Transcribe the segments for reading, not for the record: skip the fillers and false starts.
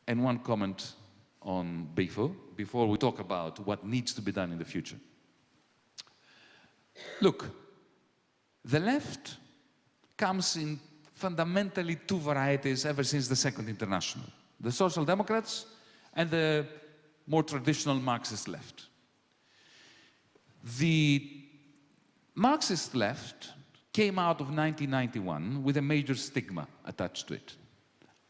and one comment on BIFO before we talk about what needs to be done in the future. Look, the left comes in fundamentally two varieties ever since the Second International: the Social Democrats and the more traditional Marxist left. The Marxist left came out of 1991 with a major stigma attached to it.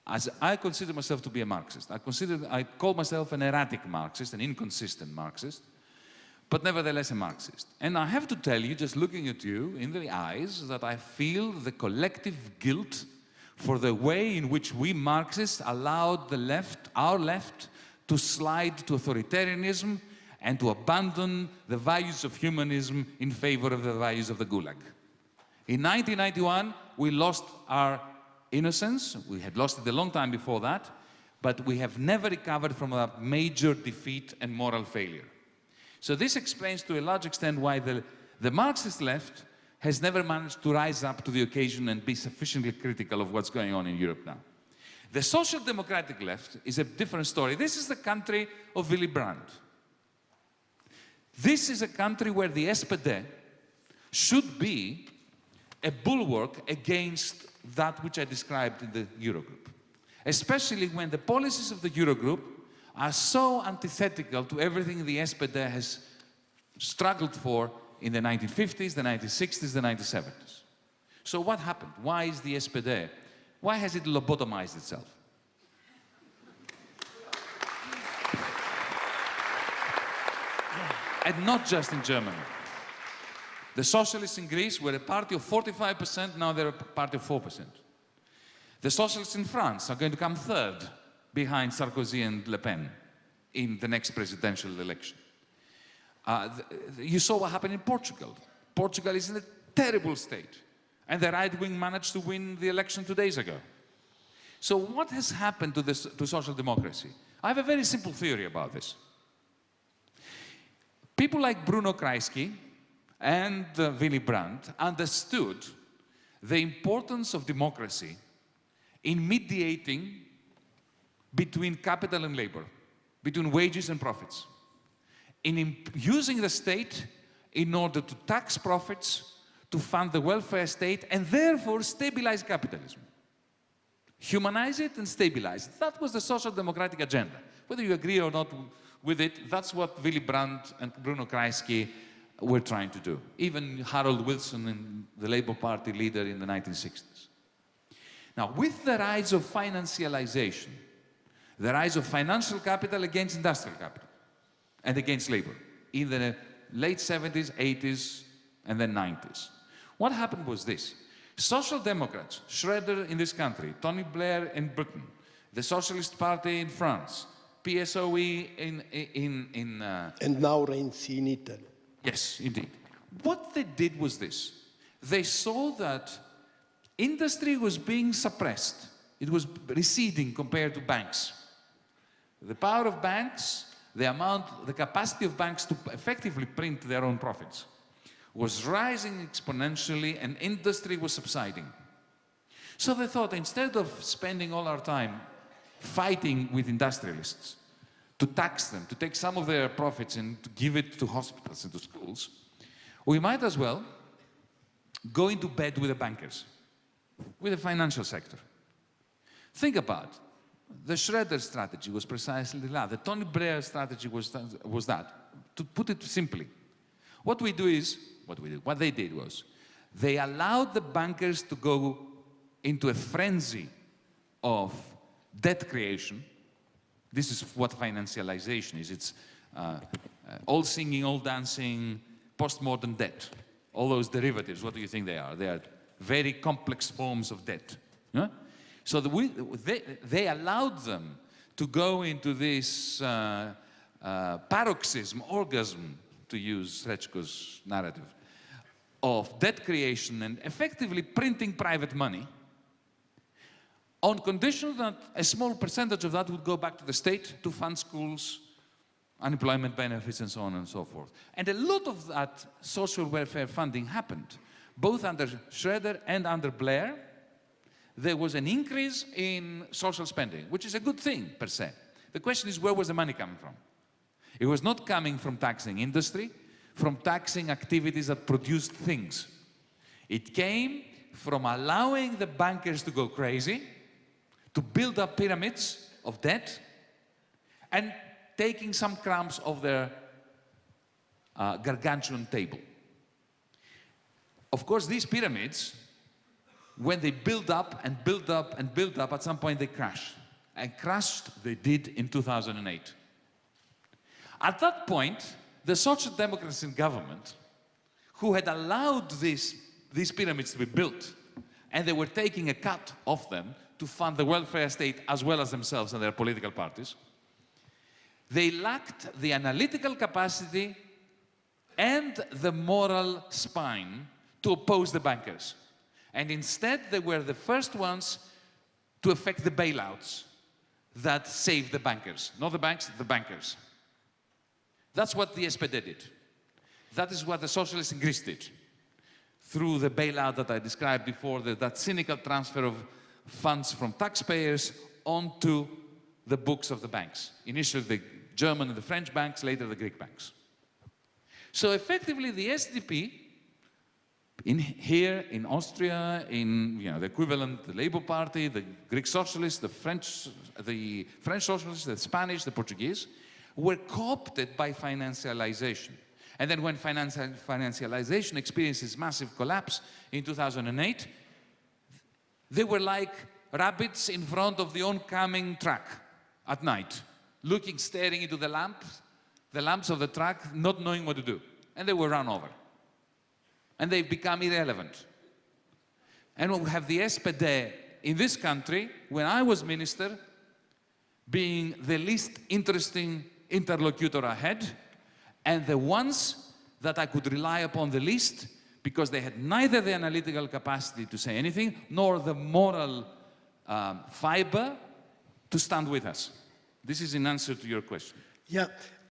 As I consider myself to be a Marxist, I call myself an erratic Marxist, an inconsistent Marxist, but nevertheless a Marxist. And I have to tell you, just looking at you in the eyes, that I feel the collective guilt for the way in which we Marxists allowed the left, our left, to slide to authoritarianism and to abandon the values of humanism in favor of the values of the Gulag. In 1991, we lost our innocence. We had lost it a long time before that, but we have never recovered from a major defeat and moral failure. So this explains to a large extent why the Marxist left has never managed to rise up to the occasion and be sufficiently critical of what's going on in Europe now. The Social Democratic left is a different story. This is the country of Willy Brandt. This is a country where the SPD should be a bulwark against that which I described in the Eurogroup, especially when the policies of the Eurogroup are so antithetical to everything the SPD has struggled for in the 1950s, the 1960s, the 1970s. So what happened? Why is the SPD, why has it lobotomized itself? And not just in Germany. The socialists in Greece were a party of 45%, now they're a party of 4%. The socialists in France are going to come third behind Sarkozy and Le Pen in the next presidential election. You saw what happened in Portugal. Portugal is in a terrible state, and the right wing managed to win the election 2 days ago. So what has happened to social democracy? I have a very simple theory about this. People like Bruno Kreisky and Willy Brandt understood the importance of democracy in mediating between capital and labor, between wages and profits, in using the state in order to tax profits, to fund the welfare state, and therefore stabilize capitalism. Humanize it and stabilize it. That was the social democratic agenda. Whether you agree or not with it, that's what Willy Brandt and Bruno Kreisky were trying to do. Even Harold Wilson, the Labour Party leader in the 1960s. Now, with the rise of financialization, the rise of financial capital against industrial capital and against labor in the late 70s, 80s, and then 90s. What happened was this. Social Democrats, Schroeder in this country, Tony Blair in Britain, the Socialist Party in France, PSOE and now Renzi in Italy. Yes, indeed. What they did was this. They saw that industry was being suppressed. It was receding compared to banks. The power of banks, the capacity of banks to effectively print their own profits was rising exponentially, and industry was subsiding. So they thought, instead of spending all our time fighting with industrialists to tax them, to take some of their profits and to give it to hospitals and to schools, we might as well go into bed with the bankers, with the financial sector. Think about it. The Schroeder strategy was precisely that. The Tony Blair strategy was that. To put it simply, what they did was, they allowed the bankers to go into a frenzy of debt creation. This is what financialization is. It's all singing, all dancing, postmodern debt. All those derivatives, what do you think they are? They are very complex forms of debt. Yeah? So they allowed them to go into this paroxysm, orgasm, to use Srečko's narrative, of debt creation and effectively printing private money, on condition that a small percentage of that would go back to the state to fund schools, unemployment benefits, and so on and so forth. And a lot of that social welfare funding happened, both under Schroeder and under Blair, there was an increase in social spending, which is a good thing per se. The question is, where was the money coming from? It was not coming from taxing industry, from taxing activities that produced things. It came from allowing the bankers to go crazy, to build up pyramids of debt, and taking some crumbs of their gargantuan table. Of course, these pyramids, when they build up and build up and build up, at some point they crash. And crashed they did in 2008. At that point, the Social Democrats in government, who had allowed these pyramids to be built, and they were taking a cut of them to fund the welfare state as well as themselves and their political parties, they lacked the analytical capacity and the moral spine to oppose the bankers. And instead, they were the first ones to effect the bailouts that saved the bankers. Not the banks, the bankers. That's what the SPD did. That is what the socialists in Greece did. Through the bailout that I described before, that cynical transfer of funds from taxpayers onto the books of the banks. Initially the German and the French banks, later the Greek banks. So effectively the SDP, here in Austria, in the equivalent, the Labour Party, the Greek socialists, the French socialists, the Spanish, the Portuguese, were co-opted by financialization. And then when financialization experiences massive collapse in 2008, they were like rabbits in front of the oncoming truck at night, staring into the lamps of the truck, not knowing what to do. And they were run over. And they've become irrelevant. And we have the SPD in this country, when I was minister, being the least interesting interlocutor I had, and the ones that I could rely upon the least, because they had neither the analytical capacity to say anything, nor the moral fiber to stand with us. This is in answer to your question. Yeah.